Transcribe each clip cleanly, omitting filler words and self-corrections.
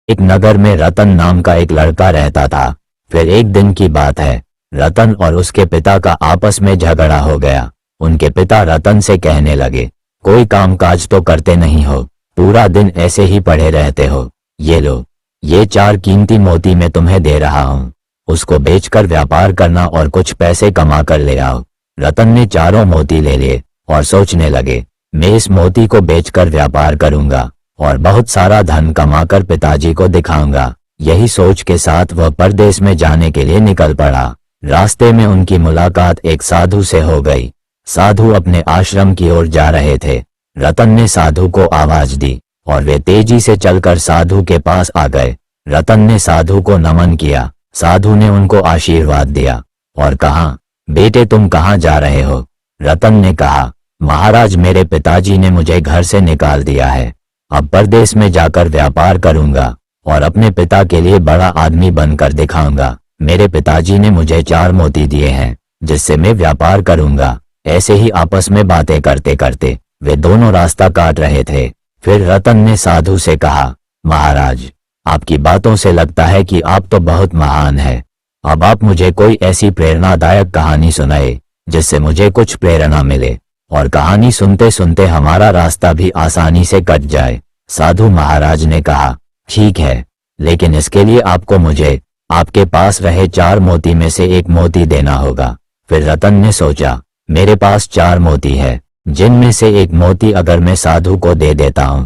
एक नगर में रतन नाम का एक लड़का रहता था। फिर एक दिन की बात है, रतन और उसके पिता का आपस में झगड़ा हो गया। उनके पिता रतन से कहने लगे, कोई कामकाज तो करते नहीं हो, पूरा दिन ऐसे ही पड़े रहते हो। ये लो, ये 4 कीमती मोती मैं तुम्हें दे रहा हूँ, उसको बेचकर व्यापार करना और कुछ पैसे कमा कर ले आओ। रतन ने 4 मोती ले लिए और सोचने लगे, मैं इस मोती को बेचकर व्यापार करूंगा और बहुत सारा धन कमाकर पिताजी को दिखाऊंगा। यही सोच के साथ वह परदेश में जाने के लिए निकल पड़ा। रास्ते में उनकी मुलाकात एक साधु से हो गई। साधु अपने आश्रम की ओर जा रहे थे। रतन ने साधु को आवाज दी और वे तेजी से चलकर साधु के पास आ गए। रतन ने साधु को नमन किया। साधु ने उनको आशीर्वाद दिया और कहा, बेटे तुम कहाँ जा रहे हो? रतन ने कहा, महाराज मेरे पिताजी ने मुझे घर से निकाल दिया है, अब परदेश में जाकर व्यापार करूंगा और अपने पिता के लिए बड़ा आदमी बनकर दिखाऊंगा। मेरे पिताजी ने मुझे 4 मोती दिए हैं जिससे मैं व्यापार करूंगा। ऐसे ही आपस में बातें करते करते वे दोनों रास्ता काट रहे थे। फिर रतन ने साधु से कहा, महाराज आपकी बातों से लगता है कि आप तो बहुत महान हैं। अब आप मुझे कोई ऐसी प्रेरणादायक कहानी सुनाए जिससे मुझे कुछ प्रेरणा मिले और कहानी सुनते सुनते हमारा रास्ता भी आसानी से कट जाए। साधु महाराज ने कहा, ठीक है, लेकिन इसके लिए आपको मुझे आपके पास रहे 4 मोती में से एक मोती देना होगा। फिर रतन ने सोचा, मेरे पास 4 मोती है, जिनमें से एक मोती अगर मैं साधु को दे देता हूं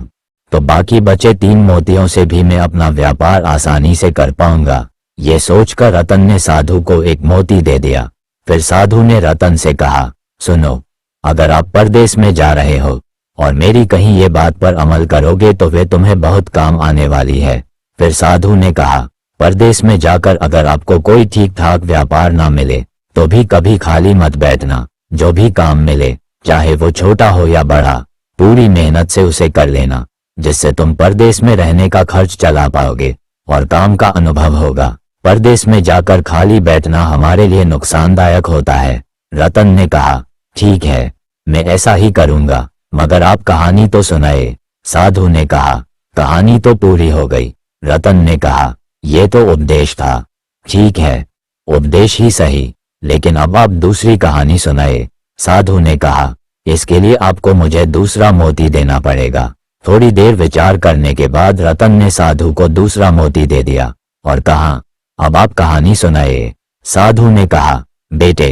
तो बाकी बचे 3 मोतियों से भी मैं अपना व्यापार आसानी से कर पाऊंगा। ये सोचकर रतन ने साधु को एक मोती दे दिया। फिर साधु ने रतन से कहा, सुनो, अगर आप परदेश में जा रहे हो और मेरी कहीं ये बात पर अमल करोगे तो वे तुम्हें बहुत काम आने वाली है। फिर साधु ने कहा, परदेश में जाकर अगर आपको कोई ठीक ठाक व्यापार ना मिले तो भी कभी खाली मत बैठना। जो भी काम मिले, चाहे वो छोटा हो या बड़ा, पूरी मेहनत से उसे कर लेना, जिससे तुम परदेश में रहने का खर्च चला पाओगे और काम का अनुभव होगा। परदेश में जाकर खाली बैठना हमारे लिए नुकसानदायक होता है। रतन ने कहा, ठीक है, मैं ऐसा ही करूंगा, मगर आप कहानी तो सुनाए। साधु ने कहा, कहानी तो पूरी हो गई। रतन ने कहा, ये तो उपदेश था। ठीक है, उपदेश ही सही, लेकिन अब आप दूसरी कहानी सुनाए। साधु ने कहा, इसके लिए आपको मुझे दूसरा मोती देना पड़ेगा। थोड़ी देर विचार करने के बाद रतन ने साधु को दूसरा मोती दे दिया और कहा, अब आप कहानी सुनाए। साधु ने कहा, बेटे,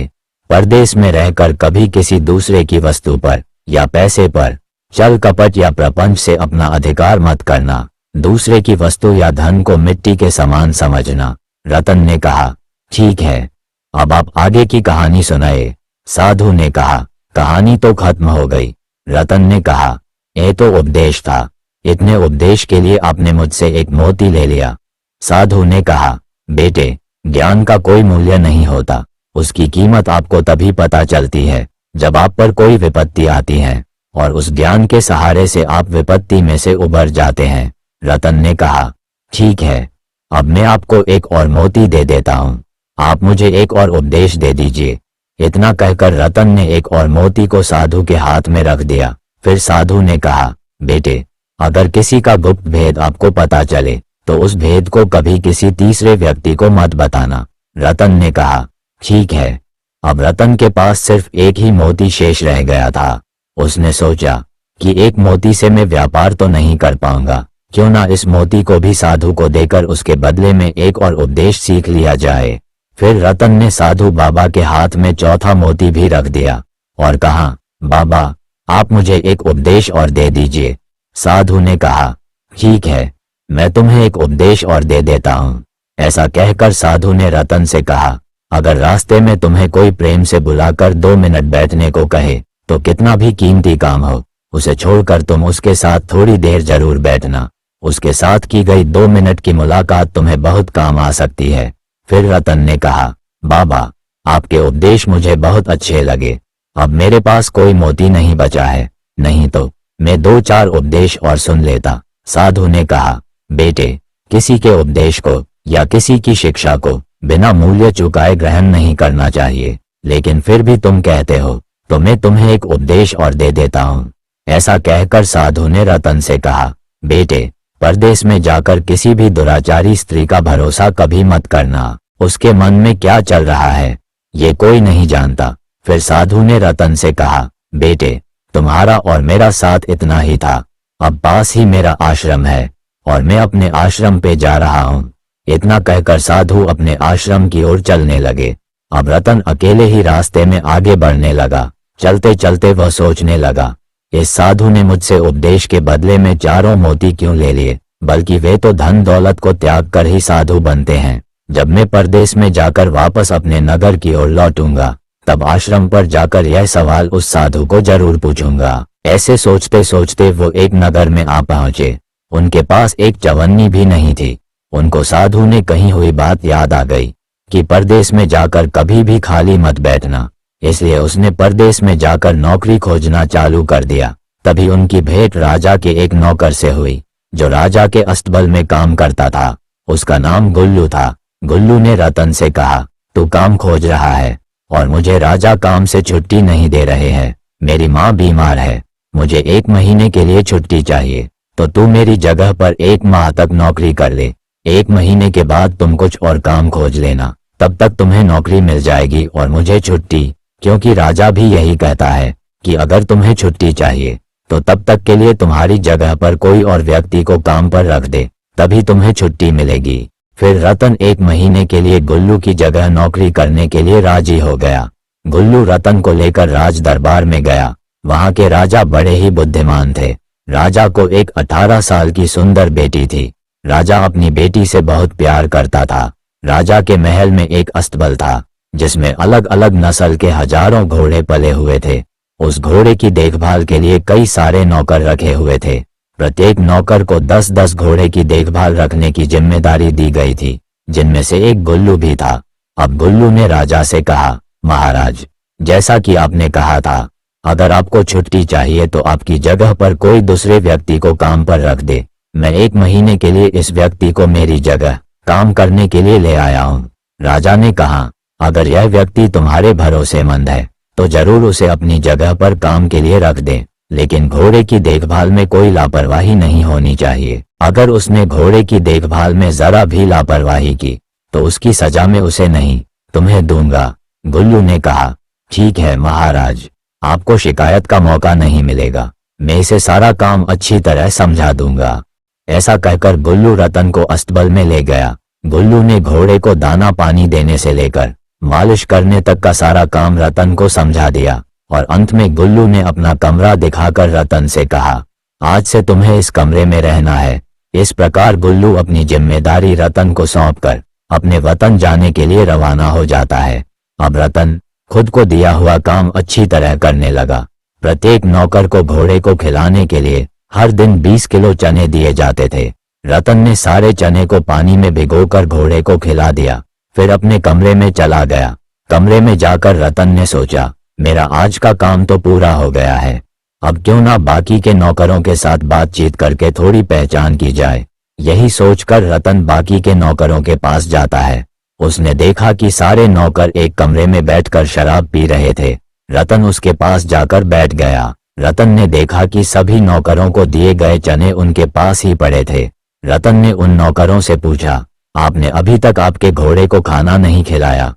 परदेश में रहकर कभी किसी दूसरे की वस्तु पर या पैसे पर छल कपट या प्रपंच से अपना अधिकार मत करना। दूसरे की वस्तु या धन को मिट्टी के समान समझना। रतन ने कहा, ठीक है, अब आप आगे की कहानी सुनाए। साधु ने कहा, कहानी तो खत्म हो गई। रतन ने कहा, ये तो उपदेश था, इतने उपदेश के लिए आपने मुझसे एक मोती ले लिया। साधु ने कहा, बेटे, ज्ञान का कोई मूल्य नहीं होता, उसकी कीमत आपको तभी पता चलती है जब आप पर कोई विपत्ति आती है और उस ज्ञान के सहारे से आप विपत्ति में से उबर जाते हैं। रतन ने कहा, ठीक है, अब मैं आपको एक और मोती दे देता हूँ, आप मुझे एक और उपदेश दे दीजिए। इतना कहकर रतन ने एक और मोती को साधु के हाथ में रख दिया। फिर साधु ने कहा, बेटे, अगर किसी का गुप्त भेद आपको पता चले तो उस भेद को कभी किसी तीसरे व्यक्ति को मत बताना। रतन ने कहा, ठीक है। अब रतन के पास सिर्फ एक ही मोती शेष रह गया था। उसने सोचा कि एक मोती से मैं व्यापार तो नहीं कर पाऊंगा, क्यों ना इस मोती को भी साधु को देकर उसके बदले में एक और उपदेश सीख लिया जाए। फिर रतन ने साधु बाबा के हाथ में चौथा मोती भी रख दिया और कहा, बाबा, आप मुझे एक उपदेश और दे दीजिए। साधु ने कहा, ठीक है, मैं तुम्हें एक उपदेश और दे देता हूँ। ऐसा कहकर साधु ने रतन से कहा, अगर रास्ते में तुम्हें कोई प्रेम से बुलाकर 2 मिनट बैठने को कहे तो कितना भी कीमती काम हो, उसे छोड़कर तुम उसके साथ थोड़ी देर जरूर बैठना। उसके साथ की गई 2 मिनट की मुलाकात तुम्हें बहुत काम आ सकती है। फिर रतन ने कहा, बाबा, आपके उपदेश मुझे बहुत अच्छे लगे, अब मेरे पास कोई मोती नहीं बचा है, नहीं तो मैं 2-4 उपदेश और सुन लेता। साधु ने कहा, बेटे, किसी के उपदेश को या किसी की शिक्षा को बिना मूल्य चुकाए ग्रहण नहीं करना चाहिए, लेकिन फिर भी तुम कहते हो तो मैं तुम्हें एक उपदेश और दे देता हूँ। ऐसा कहकर साधु ने रतन से कहा, बेटे, परदेश में जाकर किसी भी दुराचारी स्त्री का भरोसा कभी मत करना, उसके मन में क्या चल रहा है ये कोई नहीं जानता। फिर साधु ने रतन से कहा, बेटे तुम्हारा और मेरा साथ इतना ही था, अब पास ही मेरा आश्रम है और मैं अपने आश्रम पे जा रहा हूँ। इतना कहकर साधु अपने आश्रम की ओर चलने लगे। अब रतन अकेले ही रास्ते में आगे बढ़ने लगा। चलते चलते वह सोचने लगा, इस साधु ने मुझसे उपदेश के बदले में 4 मोती क्यों ले लिए, बल्कि वे तो धन दौलत को त्याग कर ही साधु बनते हैं। जब मैं परदेश में जाकर वापस अपने नगर की ओर लौटूंगा तब आश्रम पर जाकर यह सवाल उस साधु को जरूर पूछूंगा। ऐसे सोचते सोचते वो एक नगर में आ पहुंचे। उनके पास एक चवन्नी भी नहीं थी। उनको साधु ने कही हुई बात याद आ गई कि परदेश में जाकर कभी भी खाली मत बैठना। इसलिए उसने परदेश में जाकर नौकरी खोजना चालू कर दिया। तभी उनकी भेंट राजा के एक नौकर से हुई जो राजा के अस्तबल में काम करता था। उसका नाम गुल्लू था। गुल्लू ने रतन से कहा, तू काम खोज रहा है और मुझे राजा काम से छुट्टी नहीं दे रहे हैं। मेरी माँ बीमार है, मुझे 1 महीने के लिए छुट्टी चाहिए, तो तू मेरी जगह पर 1 माह तक नौकरी कर ले। 1 महीने के बाद तुम कुछ और काम खोज लेना, तब तक तुम्हें नौकरी मिल जाएगी और मुझे छुट्टी, क्योंकि राजा भी यही कहता है कि अगर तुम्हें छुट्टी चाहिए तो तब तक के लिए तुम्हारी जगह पर कोई और व्यक्ति को काम पर रख दे, तभी तुम्हें छुट्टी मिलेगी। फिर रतन 1 महीने के लिए गुल्लू की जगह नौकरी करने के लिए राजी हो गया। गुल्लू रतन को लेकर राज दरबार में गया। वहां के राजा बड़े ही बुद्धिमान थे। राजा को एक 18 साल की सुंदर बेटी थी। राजा अपनी बेटी से बहुत प्यार करता था। राजा के महल में एक अस्तबल था जिसमें अलग अलग नस्ल के हजारों घोड़े पले हुए थे। उस घोड़े की देखभाल के लिए कई सारे नौकर रखे हुए थे। प्रत्येक नौकर को 10-10 घोड़े की देखभाल रखने की जिम्मेदारी दी गई थी, जिनमें से एक गुल्लू भी था। अब गुल्लू ने राजा से कहा, महाराज, जैसा कि आपने कहा था, अगर आपको छुट्टी चाहिए तो आपकी जगह पर कोई दूसरे व्यक्ति को काम पर रख दे। मैं 1 महीने के लिए इस व्यक्ति को मेरी जगह काम करने के लिए ले आया हूँ। राजा ने कहा, अगर यह व्यक्ति तुम्हारे भरोसेमंद है तो जरूर उसे अपनी जगह पर काम के लिए रख दे, लेकिन घोड़े की देखभाल में कोई लापरवाही नहीं होनी चाहिए। अगर उसने घोड़े की देखभाल में जरा भी लापरवाही की तो उसकी सजा में उसे नहीं, तुम्हें दूंगा। गुल्लू ने कहा, ठीक है महाराज, आपको शिकायत का मौका नहीं मिलेगा। मैं इसे सारा काम अच्छी तरह समझा दूंगा। ऐसा कहकर गुल्लू रतन को अस्तबल में ले गया। गुल्लू ने घोड़े को दाना पानी देने से लेकर मालिश करने तक का सारा काम रतन को समझा दिया और अंत में गुल्लू ने अपना कमरा दिखाकर रतन से कहा, आज से तुम्हें इस कमरे में रहना है। इस प्रकार गुल्लू अपनी जिम्मेदारी रतन को सौंपकर अपने वतन जाने के लिए रवाना हो जाता है। अब रतन खुद को दिया हुआ काम अच्छी तरह करने लगा। प्रत्येक नौकर को घोड़े को खिलाने के लिए हर दिन 20 किलो चने दिए जाते थे। रतन ने सारे चने को पानी में भिगोकर घोड़े को खिला दिया, फिर अपने कमरे में चला गया। कमरे में जाकर रतन ने सोचा, मेरा आज का काम तो पूरा हो गया है, अब क्यों ना बाकी के नौकरों के साथ बातचीत करके थोड़ी पहचान की जाए। यही सोचकर रतन बाकी के नौकरों के पास जाता है। उसने देखा कि सारे नौकर एक कमरे में बैठकर शराब पी रहे थे। रतन उसके पास जाकर बैठ गया। रतन ने देखा कि सभी नौकरों को दिए गए चने उनके पास ही पड़े थे। रतन ने उन नौकरों से पूछा, आपने अभी तक आपके घोड़े को खाना नहीं खिलाया?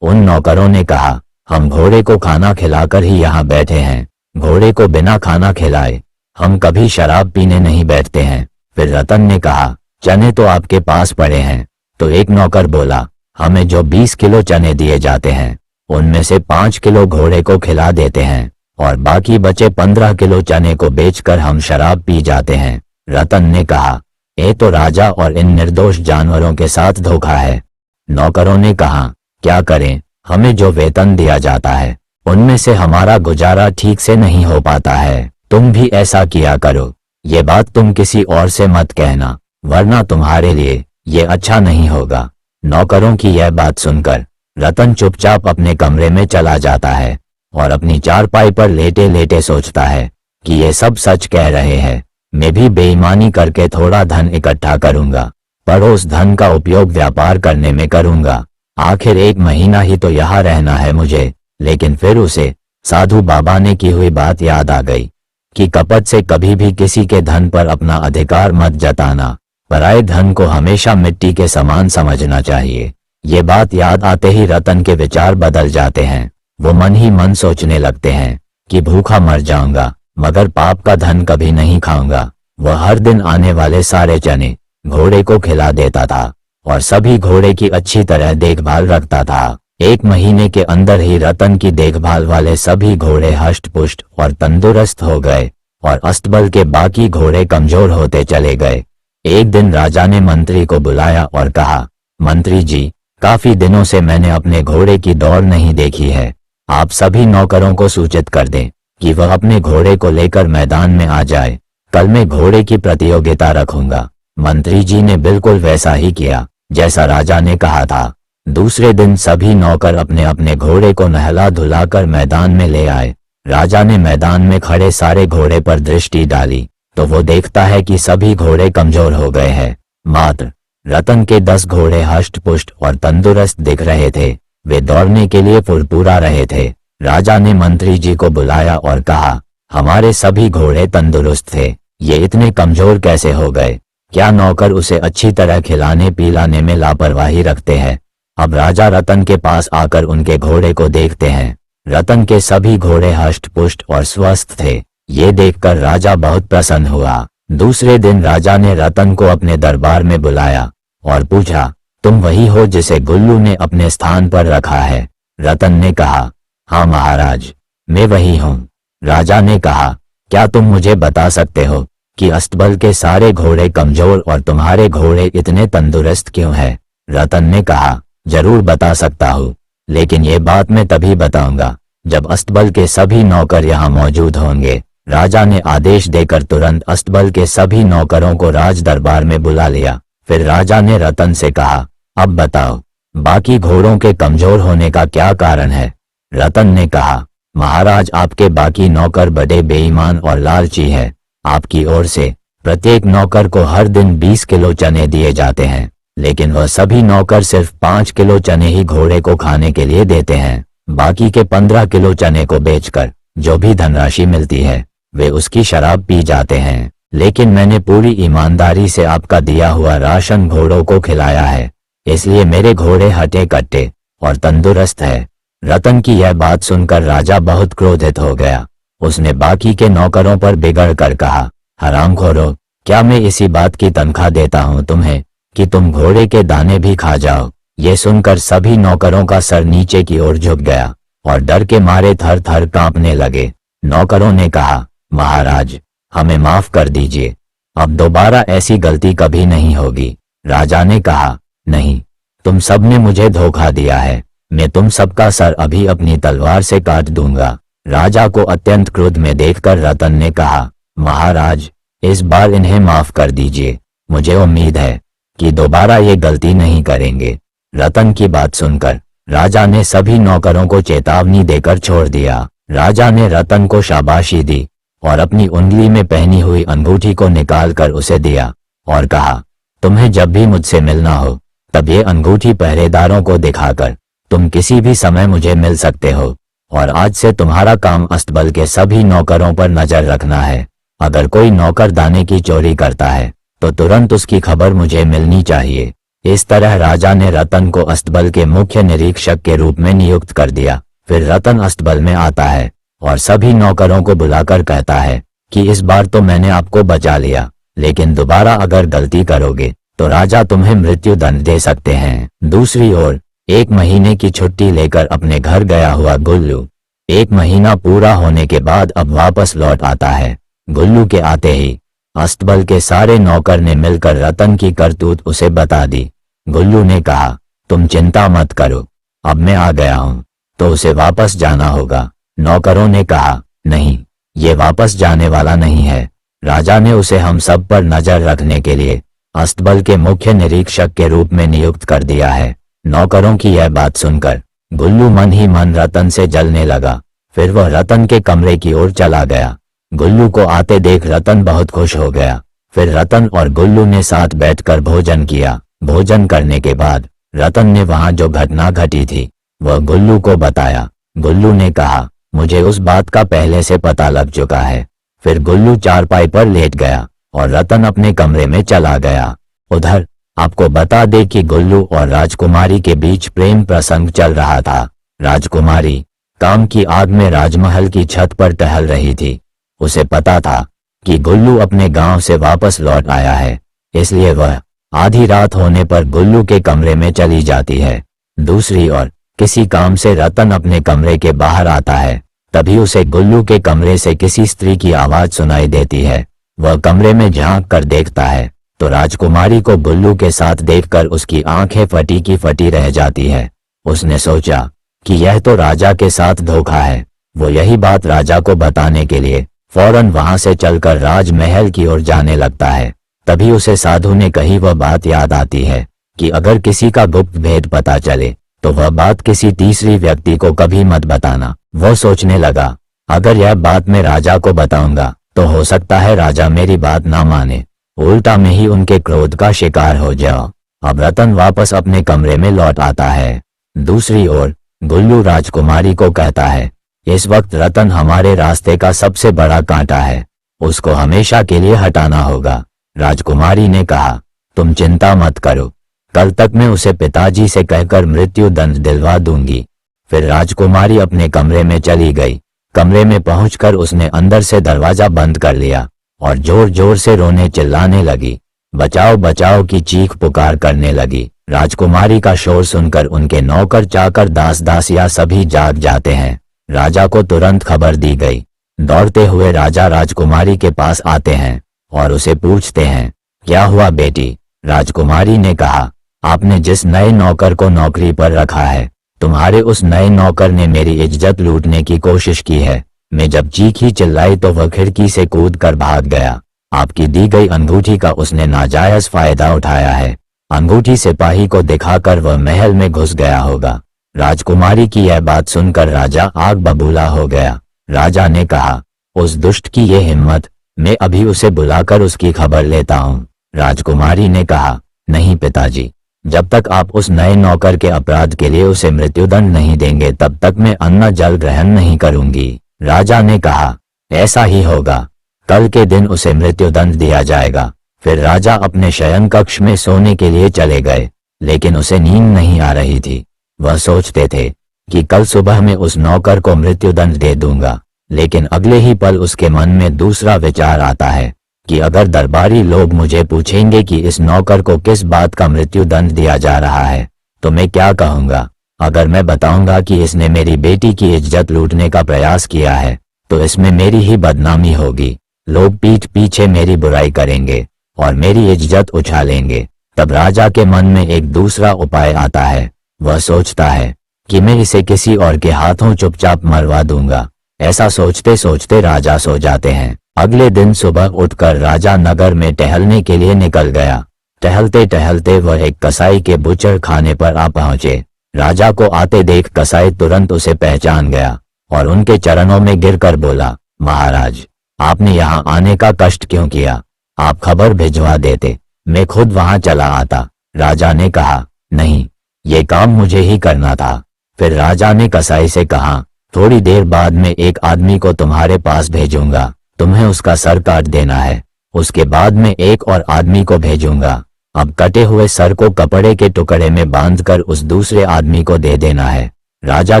उन नौकरों ने कहा, हम घोड़े को खाना खिलाकर ही यहाँ बैठे हैं, घोड़े को बिना खाना खिलाए हम कभी शराब पीने नहीं बैठते हैं। फिर रतन ने कहा, चने तो आपके पास पड़े हैं। तो एक नौकर बोला, हमें जो 20 किलो चने दिए जाते हैं उनमें से 5 किलो घोड़े को खिला देते हैं और बाकी बचे 15 किलो चने को बेचकर हम शराब पी जाते हैं। रतन ने कहा, ये तो राजा और इन निर्दोष जानवरों के साथ धोखा है। नौकरों ने कहा, क्या करें, हमें जो वेतन दिया जाता है उनमें से हमारा गुजारा ठीक से नहीं हो पाता है। तुम भी ऐसा किया करो। ये बात तुम किसी और से मत कहना, वरना तुम्हारे लिए ये अच्छा नहीं होगा। नौकरों की यह बात सुनकर रतन चुपचाप अपने कमरे में चला जाता है और अपनी चारपाई पर लेटे लेटे सोचता है कि ये सब सच कह रहे हैं। मैं भी बेईमानी करके थोड़ा धन इकट्ठा करूंगा, पर उस धन का उपयोग व्यापार करने में करूंगा। आखिर 1 महीना ही तो यहाँ रहना है मुझे। लेकिन फिर उसे साधु बाबा ने की हुई बात याद आ गई। कि कपट से कभी भी किसी के धन पर अपना अधिकार मत जताना। पराये धन को हमेशा मिट्टी के समान समझना चाहिए। ये बात याद आते ही रतन के विचार बदल जाते हैं। वो मन ही मन सोचने लगते हैं कि भूखा मर जाऊंगा, मगर पाप का धन कभी नहीं खाऊंगा। वह हर दिन आने वाले सारे चने घोड़े को खिला देता था और सभी घोड़े की अच्छी तरह देखभाल रखता था। 1 महीने के अंदर ही रतन की देखभाल वाले सभी घोड़े हष्ट-पुष्ट और तंदुरुस्त हो गए और अस्तबल के बाकी घोड़े कमजोर होते चले गए। एक दिन राजा ने मंत्री को बुलाया और कहा, मंत्री जी, काफी दिनों से मैंने अपने घोड़े की दौड़ नहीं देखी है। आप सभी नौकरों को सूचित कर दें कि वह अपने घोड़े को लेकर मैदान में आ जाए। कल मैं घोड़े की प्रतियोगिता रखूंगा। मंत्री जी ने बिल्कुल वैसा ही किया जैसा राजा ने कहा था। दूसरे दिन सभी नौकर अपने अपने घोड़े को नहला धुलाकर मैदान में ले आए। राजा ने मैदान में खड़े सारे घोड़े पर दृष्टि डाली तो वो देखता है कि सभी घोड़े कमजोर हो गए हैं। मात्र रतन के 10 घोड़े हष्ट-पुष्ट और तंदुरुस्त दिख रहे थे। वे दौड़ने के लिए फुरफुरा रहे थे। राजा ने मंत्री जी को बुलाया और कहा, हमारे सभी घोड़े तंदुरुस्त थे, ये इतने कमजोर कैसे हो गए? क्या नौकर उसे अच्छी तरह खिलाने पिलाने में लापरवाही रखते हैं? अब राजा रतन के पास आकर उनके घोड़े को देखते हैं। रतन के सभी घोड़े हष्ट-पुष्ट और स्वस्थ थे। ये देखकर राजा बहुत प्रसन्न हुआ। दूसरे दिन राजा ने रतन को अपने दरबार में बुलाया और पूछा, तुम वही हो जिसे गुल्लू ने अपने स्थान पर रखा है? रतन ने कहा, हाँ महाराज, मैं वही हूँ। राजा ने कहा, क्या तुम मुझे बता सकते हो कि अस्तबल के सारे घोड़े कमजोर और तुम्हारे घोड़े इतने तंदुरुस्त क्यों हैं? रतन ने कहा, जरूर बता सकता हूँ, लेकिन ये बात मैं तभी बताऊंगा जब अस्तबल के सभी नौकर यहाँ मौजूद होंगे। राजा ने आदेश देकर तुरंत अस्तबल के सभी नौकरों को राज दरबार में बुला लिया। फिर राजा ने रतन से कहा, अब बताओ, बाकी घोड़ों के कमजोर होने का क्या कारण है? रतन ने कहा, महाराज, आपके बाकी नौकर बड़े बेईमान और लालची है। आपकी ओर से प्रत्येक नौकर को हर दिन 20 किलो चने दिए जाते हैं, लेकिन वह सभी नौकर सिर्फ 5 किलो चने ही घोड़े को खाने के लिए देते हैं। बाकी के 15 किलो चने को बेचकर जो भी धनराशि मिलती है वे उसकी शराब पी जाते हैं। लेकिन मैंने पूरी ईमानदारी से आपका दिया हुआ राशन घोड़ों को खिलाया है, इसलिए मेरे घोड़े हटे कट्टे और तंदुरुस्त है। रतन की यह बात सुनकर राजा बहुत क्रोधित हो गया। उसने बाकी के नौकरों पर बिगड़ कर कहा, हरामखोरों, क्या मैं इसी बात की तनख्वाह देता हूँ तुम्हें कि तुम घोड़े के दाने भी खा जाओ? ये सुनकर सभी नौकरों का सर नीचे की ओर झुक गया और डर के मारे थर थर कांपने लगे। नौकरों ने कहा, महाराज, हमें माफ कर दीजिए, अब दोबारा ऐसी गलती कभी नहीं होगी। राजा ने कहा, नहीं, तुम सब ने मुझे धोखा दिया है, मैं तुम सबका सर अभी अपनी तलवार से काट दूंगा। राजा को अत्यंत क्रोध में देखकर रतन ने कहा, महाराज, इस बार इन्हें माफ कर दीजिए, मुझे उम्मीद है कि दोबारा ये गलती नहीं करेंगे। रतन की बात सुनकर राजा ने सभी नौकरों को चेतावनी देकर छोड़ दिया। राजा ने रतन को शाबाशी दी और अपनी उंगली में पहनी हुई अंगूठी को निकालकर उसे दिया और कहा, तुम्हें जब भी मुझसे मिलना हो तब ये अंगूठी पहरेदारों को दिखाकर तुम किसी भी समय मुझे मिल सकते हो, और आज से तुम्हारा काम अस्तबल के सभी नौकरों पर नजर रखना है। अगर कोई नौकर दाने की चोरी करता है तो तुरंत उसकी खबर मुझे मिलनी चाहिए। इस तरह राजा ने रतन को अस्तबल के मुख्य निरीक्षक के रूप में नियुक्त कर दिया। फिर रतन अस्तबल में आता है और सभी नौकरों को बुलाकर कहता है कि इस बार तो मैंने आपको बचा लिया, लेकिन दोबारा अगर गलती करोगे तो राजा तुम्हें मृत्यु दंड दे सकते हैं। दूसरी ओर 1 महीने की छुट्टी लेकर अपने घर गया हुआ गुल्लू 1 महीना पूरा होने के बाद अब वापस लौट आता है। गुल्लू के आते ही अस्तबल के सारे नौकर ने मिलकर रतन की करतूत उसे बता दी। गुल्लू ने कहा, तुम चिंता मत करो, अब मैं आ गया हूँ, तो उसे वापस जाना होगा। नौकरों ने कहा, नहीं, ये वापस जाने वाला नहीं है। राजा ने उसे हम सब पर नजर रखने के लिए अस्तबल के मुख्य निरीक्षक के रूप में नियुक्त कर दिया है। नौकरों की यह बात सुनकर गुल्लू मन ही मन रतन से जलने लगा। फिर वह रतन के कमरे की ओर चला गया। गुल्लू को आते देख रतन बहुत खुश हो गया। फिर रतन और गुल्लू ने साथ बैठकर भोजन किया। भोजन करने के बाद रतन ने वहां जो घटना घटी थी वह गुल्लू को बताया। गुल्लू ने कहा, मुझे उस बात का पहले से पता लग चुका है फिर गुल्लू चारपाई पर लेट गया और रतन अपने कमरे में चला गया। उधर आपको बता दे कि गुल्लू और राजकुमारी के बीच प्रेम प्रसंग चल रहा था। राजकुमारी काम की आग में राजमहल की छत पर टहल रही थी। उसे पता था कि गुल्लू अपने गांव से वापस लौट आया है, इसलिए वह आधी रात होने पर गुल्लू के कमरे में चली जाती है। दूसरी ओर किसी काम से रतन अपने कमरे के बाहर आता है, तभी उसे गुल्लू के कमरे से किसी स्त्री की आवाज सुनाई देती है। वह कमरे में झांक कर देखता है तो राजकुमारी को गुल्लू के साथ देखकर उसकी आंखें फटी की फटी रह जाती है। उसने सोचा कि यह तो राजा के साथ धोखा है। वो यही बात राजा को बताने के लिए फौरन वहां से चलकर राजमहल की ओर जाने लगता है। तभी उसे साधु ने कही वह बात याद आती है कि अगर किसी का गुप्त भेद पता चले तो वह बात किसी तीसरी व्यक्ति को कभी मत बताना। वह सोचने लगा, अगर यह बात मैं राजा को बताऊंगा तो हो सकता है राजा मेरी बात ना माने, उल्टा में ही उनके क्रोध का शिकार हो जाओ। अब रतन वापस अपने कमरे में लौट आता है। दूसरी ओर गुल्लू राजकुमारी को कहता है, इस वक्त रतन हमारे रास्ते का सबसे बड़ा कांटा है, उसको हमेशा के लिए हटाना होगा। राजकुमारी ने कहा, तुम चिंता मत करो, कल तक मैं उसे पिताजी से कहकर मृत्यु दंड दिलवा दूंगी। फिर राजकुमारी अपने कमरे में चली गई। कमरे में पहुंचकर उसने अंदर से दरवाजा बंद कर लिया और जोर जोर से रोने चिल्लाने लगी, बचाओ बचाओ की चीख पुकार करने लगी। राजकुमारी का शोर सुनकर उनके नौकर चाकर दास दासिया सभी जाग जाते हैं। राजा को तुरंत खबर दी गई। दौड़ते हुए राजा राजकुमारी के पास आते हैं और उसे पूछते हैं, क्या हुआ बेटी? राजकुमारी ने कहा, आपने जिस नए नौकर को नौकरी पर रखा है, तुम्हारे उस नए नौकर ने मेरी इज्जत लूटने की कोशिश की है। मैं जब चीखी चिल्लाई तो वह खिड़की से कूद कर भाग गया। आपकी दी गई अंगूठी का उसने नाजायज फायदा उठाया है। अंगूठी सिपाही को दिखाकर वह महल में घुस गया होगा। राजकुमारी की यह बात सुनकर राजा आग बबूला हो गया। राजा ने कहा, उस दुष्ट की ये हिम्मत, मैं अभी उसे बुलाकर उसकी खबर लेता हूँ। राजकुमारी ने कहा, नहीं पिताजी, जब तक आप उस नए नौकर के अपराध के लिए उसे मृत्युदंड नहीं देंगे तब तक मैं अन्न जल ग्रहण नहीं करूंगी। राजा ने कहा, ऐसा ही होगा, कल के दिन उसे मृत्युदंड दिया जाएगा। फिर राजा अपने शयन कक्ष में सोने के लिए चले गए, लेकिन उसे नींद नहीं आ रही थी। वह सोचते थे कि कल सुबह मैं उस नौकर को मृत्युदंड दे दूंगा, लेकिन अगले ही पल उसके मन में दूसरा विचार आता है कि अगर दरबारी लोग मुझे पूछेंगे कि इस नौकर को किस बात का मृत्युदंड दिया जा रहा है तो मैं क्या कहूंगा? अगर मैं बताऊंगा कि इसने मेरी बेटी की इज्जत लूटने का प्रयास किया है तो इसमें मेरी ही बदनामी होगी। लोग पीठ पीछे मेरी बुराई करेंगे और मेरी इज्जत उछालेंगे। तब राजा के मन में एक दूसरा उपाय आता है। वह सोचता है कि मैं इसे किसी और के हाथों चुपचाप मरवा दूंगा। ऐसा सोचते सोचते राजा सो जाते हैं। अगले दिन सुबह उठकर राजा नगर में टहलने के लिए निकल गया। टहलते टहलते वह एक कसाई के बुचड़ खाने पर आ पहुंचे। राजा को आते देख कसाई तुरंत उसे पहचान गया और उनके चरणों में गिरकर बोला, महाराज, आपने यहाँ आने का कष्ट क्यों किया? आप खबर भिजवा देते, मैं खुद वहां चला आता। राजा ने कहा, नहीं, ये काम मुझे ही करना था। फिर राजा ने कसाई से कहा, थोड़ी देर बाद में एक आदमी को तुम्हारे पास भेजूंगा, तुम्हें उसका सर काट देना है। उसके बाद में एक और आदमी को भेजूंगा। अब कटे हुए सर को कपड़े के टुकड़े में बांधकर उस दूसरे आदमी को दे देना है। राजा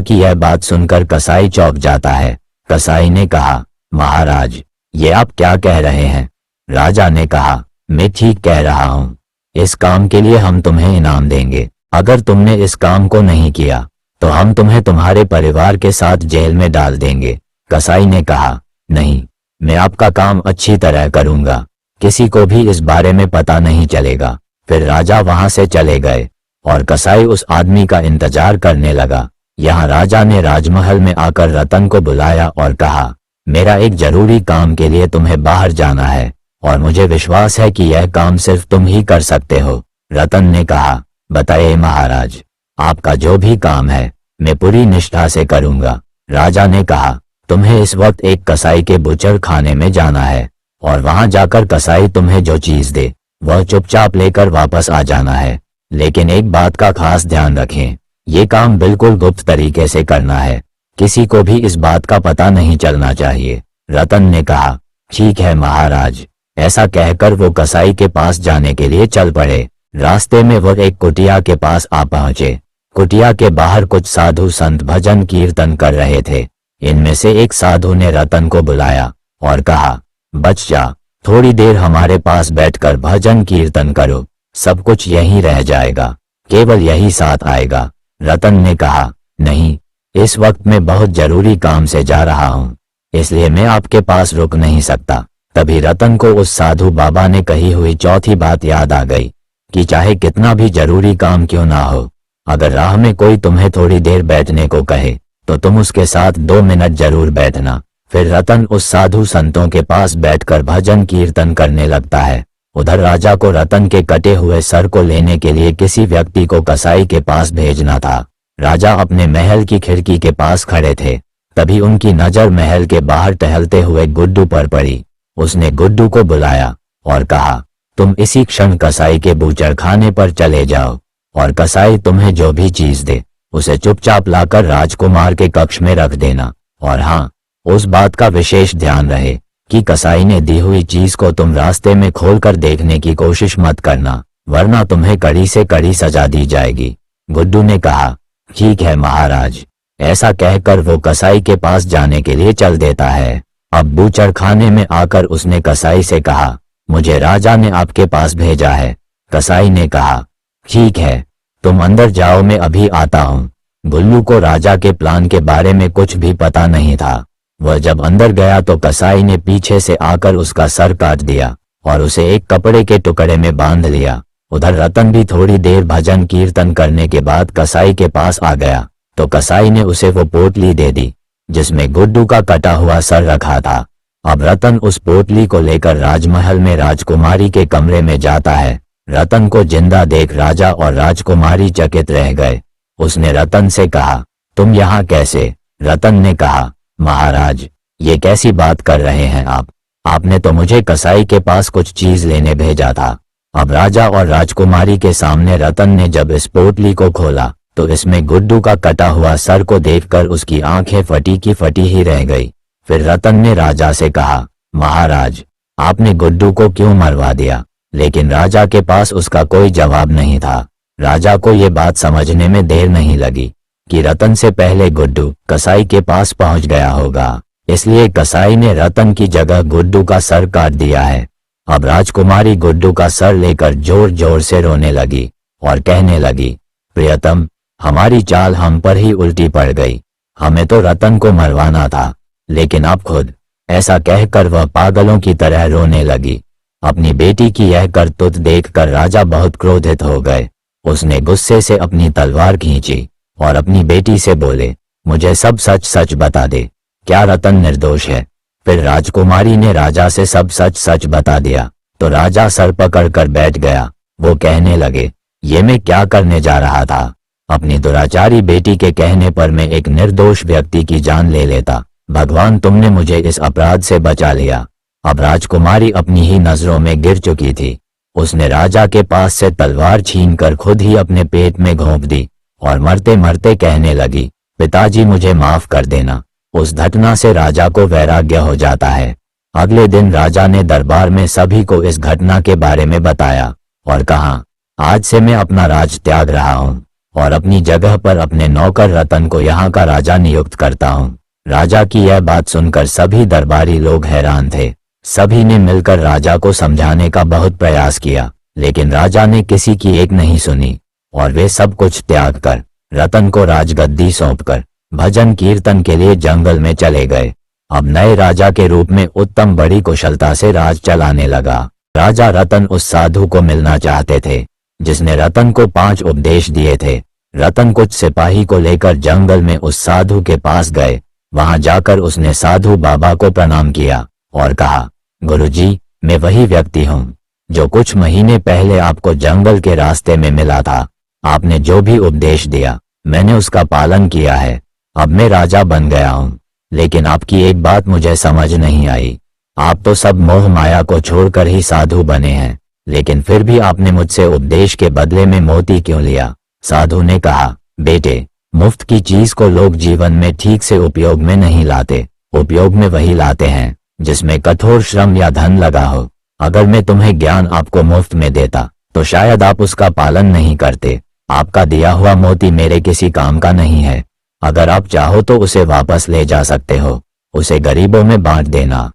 की यह बात सुनकर कसाई चौंक जाता है। कसाई ने कहा, महाराज, ये आप क्या कह रहे हैं? राजा ने कहा, मैं ठीक कह रहा हूँ। इस काम के लिए हम तुम्हें इनाम देंगे। अगर तुमने इस काम को नहीं किया तो हम तुम्हें तुम्हारे परिवार के साथ जेल में डाल देंगे। कसाई ने कहा, नहीं, मैं आपका काम अच्छी तरह करूंगा, किसी को भी इस बारे में पता नहीं चलेगा। फिर राजा वहां से चले गए और कसाई उस आदमी का इंतजार करने लगा। यहाँ राजा ने राजमहल में आकर रतन को बुलाया और कहा, मेरा एक जरूरी काम के लिए तुम्हें बाहर जाना है और मुझे विश्वास है कि यह काम सिर्फ तुम ही कर सकते हो। रतन ने कहा, बताइए महाराज, आपका जो भी काम है मैं पूरी निष्ठा से करूंगा। राजा ने कहा, तुम्हें इस वक्त एक कसाई के बुचड़ खाने में जाना है और वहां जाकर कसाई तुम्हें जो चीज दे वह चुपचाप लेकर वापस आ जाना है। लेकिन एक बात का खास ध्यान रखें, ये काम बिल्कुल गुप्त तरीके से करना है, किसी को भी इस बात का पता नहीं चलना चाहिए। रतन ने कहा, ठीक है महाराज। ऐसा कहकर वो कसाई के पास जाने के लिए चल पड़े। रास्ते में वो एक कुटिया के पास आ पहुंचे। कुटिया के बाहर कुछ साधु संत भजन कीर्तन कर रहे थे। इनमें से एक साधु ने रतन को बुलाया और कहा, बच जा, थोड़ी देर हमारे पास बैठकर भजन कीर्तन करो, सब कुछ यहीं रह जाएगा, केवल यही साथ आएगा। रतन ने कहा, नहीं, इस वक्त मैं बहुत जरूरी काम से जा रहा हूं, इसलिए मैं आपके पास रुक नहीं सकता। तभी रतन को उस साधु बाबा ने कही हुई चौथी बात याद आ गई कि चाहे कितना भी जरूरी काम क्यों ना हो, अगर राह में कोई तुम्हें थोड़ी देर बैठने को कहे तो तुम उसके साथ 2 मिनट जरूर बैठना। फिर रतन उस साधु संतों के पास बैठकर भजन कीर्तन करने लगता है। उधर राजा को रतन के कटे हुए सर को लेने के लिए किसी व्यक्ति को कसाई के पास भेजना था। राजा अपने महल की खिड़की के पास खड़े थे। तभी उनकी नजर महल के बाहर टहलते हुए गुड्डू पर पड़ी। उसने गुड्डू को बुलाया और कहा, तुम इसी क्षण कसाई के बूचड़ खाने पर चले जाओ और कसाई तुम्हें जो भी चीज दे उसे चुपचाप लाकर राजकुमार के कक्ष में रख देना। और हाँ, उस बात का विशेष ध्यान रहे कि कसाई ने दी हुई चीज को तुम रास्ते में खोलकर देखने की कोशिश मत करना, वरना तुम्हें कड़ी से कड़ी सजा दी जाएगी। गुड्डू ने कहा, ठीक है महाराज। ऐसा कहकर वो कसाई के पास जाने के लिए चल देता है। अब बूचड़ खाने में आकर उसने कसाई से कहा, मुझे राजा ने आपके पास भेजा है। कसाई ने कहा, ठीक है, तुम अंदर जाओ, मैं अभी आता हूँ। गुल्लू को राजा के प्लान के बारे में कुछ भी पता नहीं था। वह जब अंदर गया तो कसाई ने पीछे से आकर उसका सर काट दिया और उसे एक कपड़े के टुकड़े में बांध लिया। उधर रतन भी थोड़ी देर भजन कीर्तन करने के बाद कसाई के पास आ गया तो कसाई ने उसे वो पोटली दे दी जिसमें गुड्डू का कटा हुआ सर रखा था। अब रतन उस पोटली को लेकर राजमहल में राजकुमारी के कमरे में जाता है। रतन को जिंदा देख राजा और राजकुमारी चकित रह गए। उसने रतन से कहा, तुम यहाँ कैसे? रतन ने कहा, महाराज, ये कैसी बात कर रहे हैं आप? आपने तो मुझे कसाई के पास कुछ चीज लेने भेजा था। अब राजा और राजकुमारी के सामने रतन ने जब इस पोटली को खोला तो इसमें गुड्डू का कटा हुआ सर को देखकर उसकी आंखें फटी की फटी ही रह गई। फिर रतन ने राजा से कहा, महाराज, आपने गुड्डू को क्यों मरवा दिया? लेकिन राजा के पास उसका कोई जवाब नहीं था। राजा को ये बात समझने में देर नहीं लगी कि रतन से पहले गुड्डू कसाई के पास पहुंच गया होगा, इसलिए कसाई ने रतन की जगह गुड्डू का सर काट दिया है। अब राजकुमारी गुड्डू का सर लेकर जोर जोर से रोने लगी और कहने लगी, प्रियतम, हमारी चाल हम पर ही उल्टी पड़ गई। हमें तो रतन को मरवाना था, लेकिन आप खुद। ऐसा कहकर वह पागलों की तरह रोने लगी। अपनी बेटी की यह करतूत देखकर राजा बहुत क्रोधित हो गए। उसने गुस्से से अपनी तलवार खींची और अपनी बेटी से बोले, मुझे सब सच सच बता दे, क्या रतन निर्दोष है? फिर राजकुमारी ने राजा से सब सच सच बता दिया तो राजा सर पकड़कर बैठ गया। वो कहने लगे, ये मैं क्या करने जा रहा था? अपनी दुराचारी बेटी के कहने पर मैं एक निर्दोष व्यक्ति की जान ले लेता। भगवान, तुमने मुझे इस अपराध से बचा लिया। अब राजकुमारी अपनी ही नजरों में गिर चुकी थी। उसने राजा के पास से तलवार छीनकर खुद ही अपने पेट में घोंप दी और मरते मरते कहने लगी, पिताजी, मुझे माफ कर देना। उस घटना से राजा को वैराग्य हो जाता है। अगले दिन राजा ने दरबार में सभी को इस घटना के बारे में बताया और कहा, आज से मैं अपना राज त्याग रहा हूँ और अपनी जगह पर अपने नौकर रतन को यहाँ का राजा नियुक्त करता हूँ। राजा की यह बात सुनकर सभी दरबारी लोग हैरान थे। सभी ने मिलकर राजा को समझाने का बहुत प्रयास किया, लेकिन राजा ने किसी की एक नहीं सुनी और वे सब कुछ त्याग कर रतन को राजगद्दी सौंपकर भजन कीर्तन के लिए जंगल में चले गए। अब नए राजा के रूप में उत्तम बड़ी कुशलता से राज चलाने लगा। राजा रतन उस साधु को मिलना चाहते थे जिसने रतन को 5 उपदेश दिए थे। रतन कुछ सिपाही को लेकर जंगल में उस साधु के पास गए। वहां जाकर उसने साधु बाबा को प्रणाम किया और कहा, गुरुजी, मैं वही व्यक्ति हूँ जो कुछ महीने पहले आपको जंगल के रास्ते में मिला था। आपने जो भी उपदेश दिया मैंने उसका पालन किया है। अब मैं राजा बन गया हूँ, लेकिन आपकी एक बात मुझे समझ नहीं आई। आप तो सब मोह माया को छोड़कर ही साधु बने हैं, लेकिन फिर भी आपने मुझसे उपदेश के बदले में मोती क्यों लिया? साधु ने कहा, बेटे, मुफ्त की चीज को लोग जीवन में ठीक से उपयोग में नहीं लाते, उपयोग में वही लाते हैं जिसमें कठोर श्रम या धन लगा हो। अगर मैं तुम्हें ज्ञान आपको मुफ्त में देता तो शायद आप उसका पालन नहीं करते। आपका दिया हुआ मोती मेरे किसी काम का नहीं है। अगर आप चाहो तो उसे वापस ले जा सकते हो, उसे गरीबों में बांट देना।